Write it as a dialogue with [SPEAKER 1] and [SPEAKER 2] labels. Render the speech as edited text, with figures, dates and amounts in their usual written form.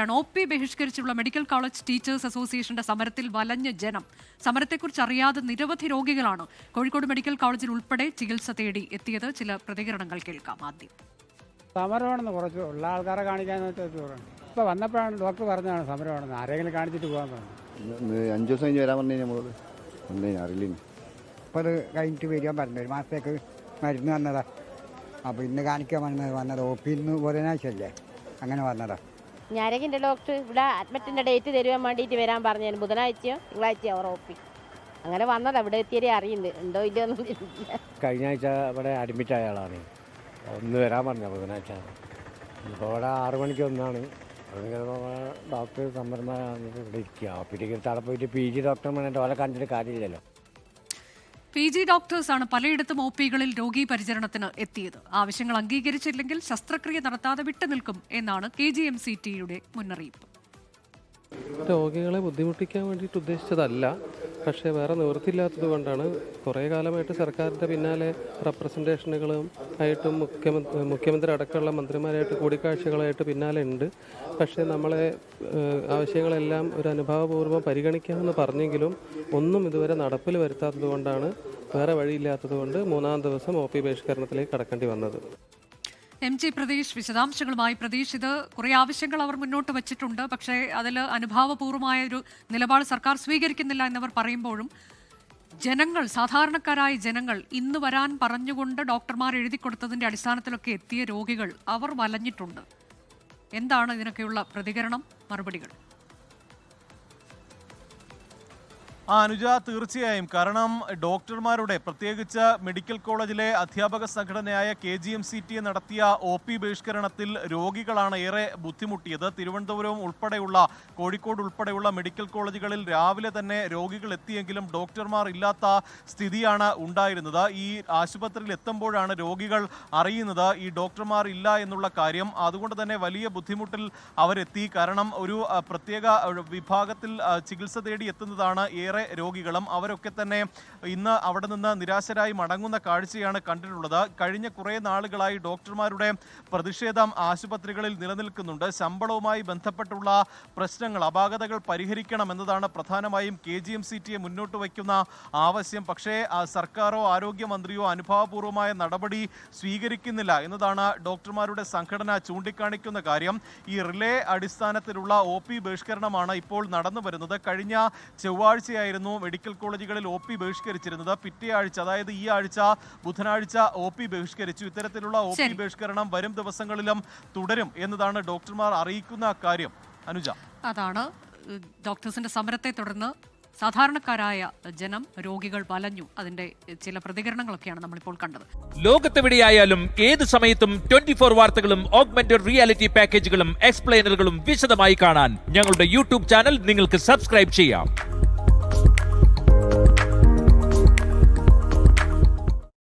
[SPEAKER 1] OP ബഹിഷ്കരിച്ചുള്ള medical college teachers അസോസിയേഷന്റെ സമരത്തിൽ വലഞ്ഞ ജനം. സമരത്തെക്കുറിച്ച് അറിയാതെ നിരവധി രോഗികളാണ് കോഴിക്കോട് മെഡിക്കൽ കോളേജിൽ ഉൾപ്പെടെ ചികിത്സ തേടി എത്തിയത്. ചില പ്രതികരണങ്ങൾ കേൾക്കാം. ആദ്യം
[SPEAKER 2] സമരമാണെന്ന് കുറച്ച് ഉള്ള ആൾക്കാരെ കാണിക്കാന്ന് വെച്ചാൽ ഇപ്പോൾ വന്നപ്പോഴാണ് ഡോക്ടർ പറഞ്ഞതാണ് സമരമാണെന്ന്. ആരെങ്കിലും കാണിച്ചിട്ട് പോകാൻ പറഞ്ഞു.
[SPEAKER 3] 5 ദിവസം കഴിഞ്ഞ് വരാൻ പറഞ്ഞു. നമ്മളോട് അറിയില്ല.
[SPEAKER 4] ഇപ്പോൾ അത് കഴിഞ്ഞിട്ട് വരിക പറഞ്ഞു. 1 മാസത്തേക്ക് മരുന്ന് വന്നതാ. അപ്പോൾ ഇന്ന് കാണിക്കാൻ വന്നത് OP ഇന്ന് ബുധനാഴ്ചയല്ലേ, അങ്ങനെ വന്നതാ.
[SPEAKER 5] ഞരകിൻ്റെ ഡോക്ടർ ഇവിടെ അഡ്മിറ്റിൻ്റെ ഡേറ്റ് തരുവാൻ വേണ്ടിയിട്ട് വരാൻ പറഞ്ഞു. ബുധനാഴ്ചയോ തിങ്കളാഴ്ചയോ അവർ OP അങ്ങനെ വന്നതാ. ഇവിടെ എത്തിയേ അറിയുന്നുണ്ട്, ഉണ്ടോ ഇല്ലയോ ഒന്നും.
[SPEAKER 2] കഴിഞ്ഞ ആഴ്ച ഇവിടെ അഡ്മിറ്റ് ആയ ആളാണ്. ഒന്ന് വരാൻ പറഞ്ഞ ബുധനാഴ്ച. ഇപ്പോൾ ഇവിടെ 6 മണിക്ക് ഒന്നാണ്. അതിങ്ങനെ ഡോക്ടർ സംബന്ധമായി ഇവിടെ ഇരിക്കുക. പിടിക്കൽ അവിടെ പോയിട്ട് PG ഡോക്ടർമാരായിട്ട് ഓലെ കണ്ടിട്ട് കാര്യമില്ലല്ലോ.
[SPEAKER 1] PG ഡോക്ടേഴ്സാണ് പലയിടത്തും OPകളിൽ രോഗീ പരിചരണത്തിന് എത്തിയത്. ആവശ്യങ്ങൾ അംഗീകരിച്ചില്ലെങ്കിൽ ശസ്ത്രക്രിയ നടത്താതെ വിട്ടുനിൽക്കും എന്നാണ് KGMCTയുടെ മുന്നറിയിപ്പ്.
[SPEAKER 6] രോഗികളെ ബുദ്ധിമുട്ടിക്കാൻ വേണ്ടിയിട്ട് ഉദ്ദേശിച്ചതല്ല, പക്ഷേ വേറെ നിവൃത്തിയില്ലാത്തത് കൊണ്ടാണ്. കുറേ കാലമായിട്ട് സർക്കാരിൻ്റെ പിന്നാലെ റെപ്രസെൻറ്റേഷനുകളും ആയിട്ടും മുഖ്യമന്ത്രി അടക്കമുള്ള മന്ത്രിമാരായിട്ട് കൂടിക്കാഴ്ചകളായിട്ട് പിന്നാലെ ഉണ്ട്. പക്ഷേ നമ്മളെ ആവശ്യങ്ങളെല്ലാം ഒരു അനുഭാവപൂർവ്വം പരിഗണിക്കാമെന്ന് പറഞ്ഞെങ്കിലും ഒന്നും ഇതുവരെ നടപ്പിൽ വരുത്താത്തത് കൊണ്ടാണ്, വേറെ വഴിയില്ലാത്തത് കൊണ്ട് 3-ാം ദിവസം OP ബഹിഷ്കരണത്തിലേക്ക് കടക്കേണ്ടി വന്നത്.
[SPEAKER 1] MG പ്രതീഷ് വിശദാംശങ്ങളുമായി. പ്രതീഷ്, ഇത് കുറേ ആവശ്യങ്ങൾ അവർ മുന്നോട്ട് വച്ചിട്ടുണ്ട്, പക്ഷേ അതിൽ അനുഭാവപൂർവമായ ഒരു നിലപാട് സർക്കാർ സ്വീകരിക്കുന്നില്ല എന്നവർ പറയുമ്പോഴും ജനങ്ങൾ, സാധാരണക്കാരായ ജനങ്ങൾ, ഇന്ന് വരാൻ പറഞ്ഞുകൊണ്ട് ഡോക്ടർമാർ എഴുതി കൊടുത്തതിൻ്റെ അടിസ്ഥാനത്തിലൊക്കെ എത്തിയ രോഗികൾ അവർ വലഞ്ഞിട്ടുണ്ട്. എന്താണ് ഇതിനൊക്കെയുള്ള പ്രതികരണം, മറുപടികൾ?
[SPEAKER 7] അനുജ, തീർച്ചയായും. കാരണം ഡോക്ടർമാരുടെ, പ്രത്യേകിച്ച് മെഡിക്കൽ കോളേജിലെ അധ്യാപക സംഘടനയായ KGMCT നടത്തിയ OP ബഹിഷ്കരണത്തിൽ രോഗികളാണ് ഏറെ ബുദ്ധിമുട്ടിയത്. തിരുവനന്തപുരം ഉൾപ്പെടെയുള്ള, കോഴിക്കോട് ഉൾപ്പെടെയുള്ള മെഡിക്കൽ കോളേജുകളിൽ രാവിലെ തന്നെ രോഗികൾ എത്തിയെങ്കിലും ഡോക്ടർമാർ ഇല്ലാത്ത സ്ഥിതിയാണ് ഉണ്ടായിരുന്നത്. ഈ ആശുപത്രിയിൽ എത്തുമ്പോഴാണ് രോഗികൾ അറിയുന്നത് ഈ ഡോക്ടർമാർ ഇല്ല എന്നുള്ള കാര്യം. അതുകൊണ്ട് തന്നെ വലിയ ബുദ്ധിമുട്ടിൽ അവരെത്തി. കാരണം ഒരു പ്രത്യേക വിഭാഗത്തിൽ ചികിത്സ തേടി എത്തുന്നതാണ് ഏറെ രോഗികളും. അവരൊക്കെ തന്നെ ഇന്ന് അവിടെ നിന്ന് നിരാശരായി മടങ്ങുന്ന കാഴ്ചയാണ് കണ്ടിട്ടുള്ളത്. കഴിഞ്ഞ കുറേ നാളുകളായി ഡോക്ടർമാരുടെ പ്രതിഷേധം ആശുപത്രികളിൽ നിലനിൽക്കുന്നുണ്ട്. ശമ്പളവുമായി ബന്ധപ്പെട്ടുള്ള പ്രശ്നങ്ങൾ, അപാകതകൾ പരിഹരിക്കണം എന്നതാണ് പ്രധാനമായും KGMCTയെ മുന്നോട്ട് വയ്ക്കുന്ന ആവശ്യം. പക്ഷേ സർക്കാരോ ആരോഗ്യമന്ത്രിയോ അനുഭാവപൂർവമായ നടപടി സ്വീകരിക്കുന്നില്ല എന്നതാണ് ഡോക്ടർമാരുടെ സംഘടന ചൂണ്ടിക്കാണിക്കുന്ന കാര്യം. ഈ റിലേ അടിസ്ഥാനത്തിലുള്ള OP ബഹിഷ്കരണമാണ് ഇപ്പോൾ നടന്നു വരുന്നത്. കഴിഞ്ഞ ചൊവ്വാഴ്ചയായി മെഡിക്കൽ കോളേജുകളിൽ OP ബഹിഷ്കരിച്ചിരുന്നത്. പിറ്റേ ആഴ്ച, അതായത് ഈ ആഴ്ച ബുധനാഴ്ച OP ബഹിഷ്കരിച്ചു. ഇത്തരത്തിലുള്ള OP ബഹിഷ്കരണം വരും ദിവസങ്ങളിലും തുടരും എന്നതാണ് ഡോക്ടർമാർ അറിയിക്കുന്ന കാര്യം. അനുജ,
[SPEAKER 1] അതാണ് ഡോക്ടേഴ്സിന്റെ സമരത്തെ തുടർന്ന് സാധാരണക്കാരായ ജനം, രോഗികൾ വലഞ്ഞു. അതിന്റെ ചില പ്രതികരണങ്ങളൊക്കെയാണ് നമ്മളിപ്പോൾ കണ്ടത്.
[SPEAKER 8] ലോകത്തെവിടെയായാലും ഏത് സമയത്തും 24 വാർത്തകളും ഓഗ്മെന്റഡ് റിയാലിറ്റി പാക്കേജുകളും എക്സ്പ്ലെയിനറുകളും വിശദമായി കാണാൻ ഞങ്ങളുടെ YouTube ചാനൽ നിങ്ങൾക്ക് സബ്സ്ക്രൈബ് ചെയ്യാം.